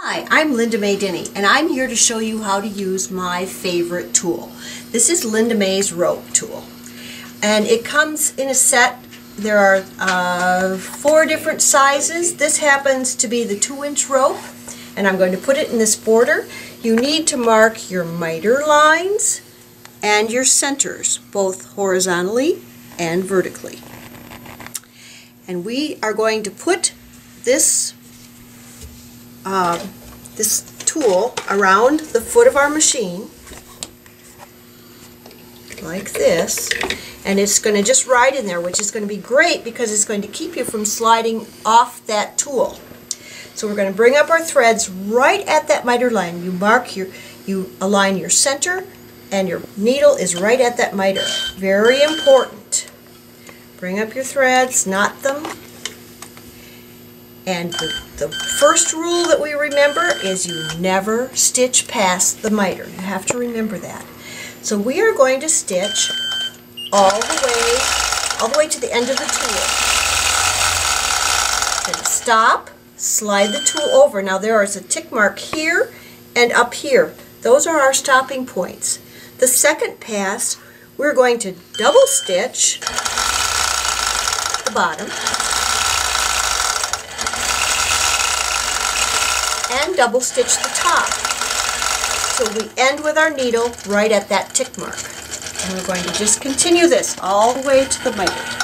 Hi, I'm Linda Mae Diny, and I'm here to show you how to use my favorite tool. This is Linda Mae's rope tool, and it comes in a set. There are 4 different sizes. This happens to be the 2-inch rope, and I'm going to put it in this border. You need to mark your miter lines and your centers, both horizontally and vertically. And we are going to put this tool around the foot of our machine like this, and it's going to just ride in there, which is going to be great because it's going to keep you from sliding off that tool. So we're going to bring up our threads right at that miter line. You align your center, and your needle is right at that miter. Very important. Bring up your threads, knot them. And the first rule that we remember is you never stitch past the miter. You have to remember that. So we are going to stitch all the way to the end of the tool. Then stop, slide the tool over. Now there is a tick mark here and up here. Those are our stopping points. The second pass, we're going to double stitch the bottom and double stitch the top. So we end with our needle right at that tick mark. And we're going to just continue this all the way to the miter.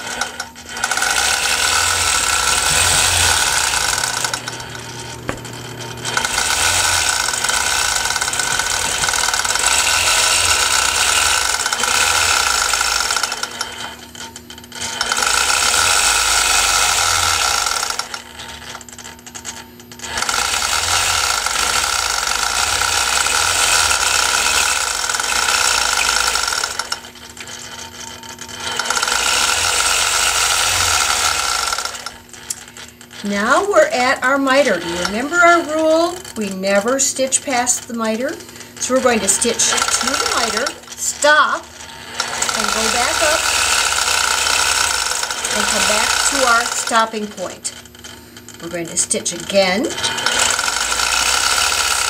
Now we're at our miter. Do you remember our rule? We never stitch past the miter. So we're going to stitch to the miter, stop, and go back up, and come back to our stopping point. We're going to stitch again,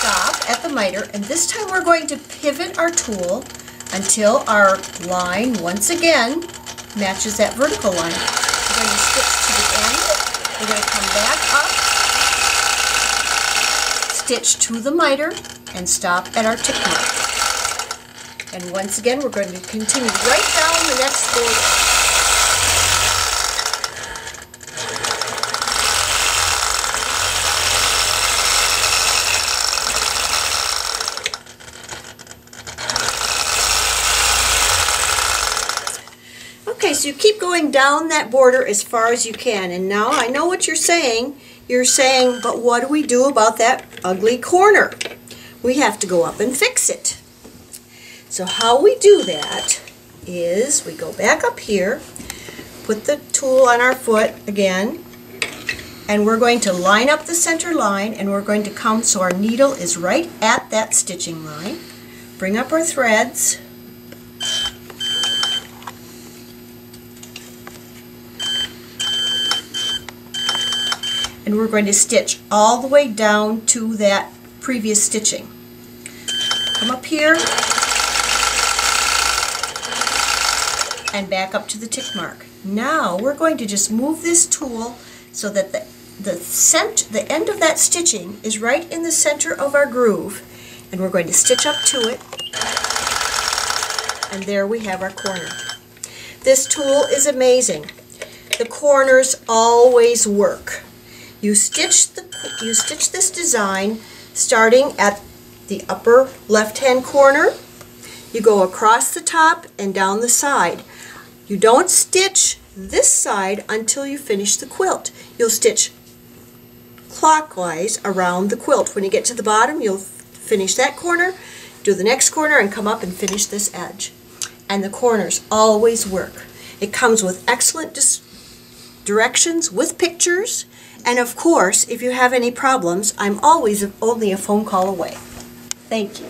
stop at the miter, and this time we're going to pivot our tool until our line once again matches that vertical line. We're going to stitch to the end. We're going to come back up, stitch to the miter, and stop at our tick mark. And once again, we're going to continue right down the next border. Okay, so you keep going down that border as far as you can, and now I know what you're saying. You're saying, but what do we do about that ugly corner? We have to go up and fix it. So how we do that is we go back up here, put the tool on our foot again, and we're going to line up the center line, and we're going to come so our needle is right at that stitching line. Bring up our threads. And we're going to stitch all the way down to that previous stitching. Come up here and back up to the tick mark. Now we're going to just move this tool so that the end of that stitching is right in the center of our groove, and we're going to stitch up to it, and there we have our corner. This tool is amazing. The corners always work. You stitch this design starting at the upper left-hand corner. You go across the top and down the side. You don't stitch this side until you finish the quilt. You'll stitch clockwise around the quilt. When you get to the bottom, you'll finish that corner, do the next corner, and come up and finish this edge. And the corners always work. It comes with excellent directions with pictures. And of course, if you have any problems, I'm always only a phone call away. Thank you.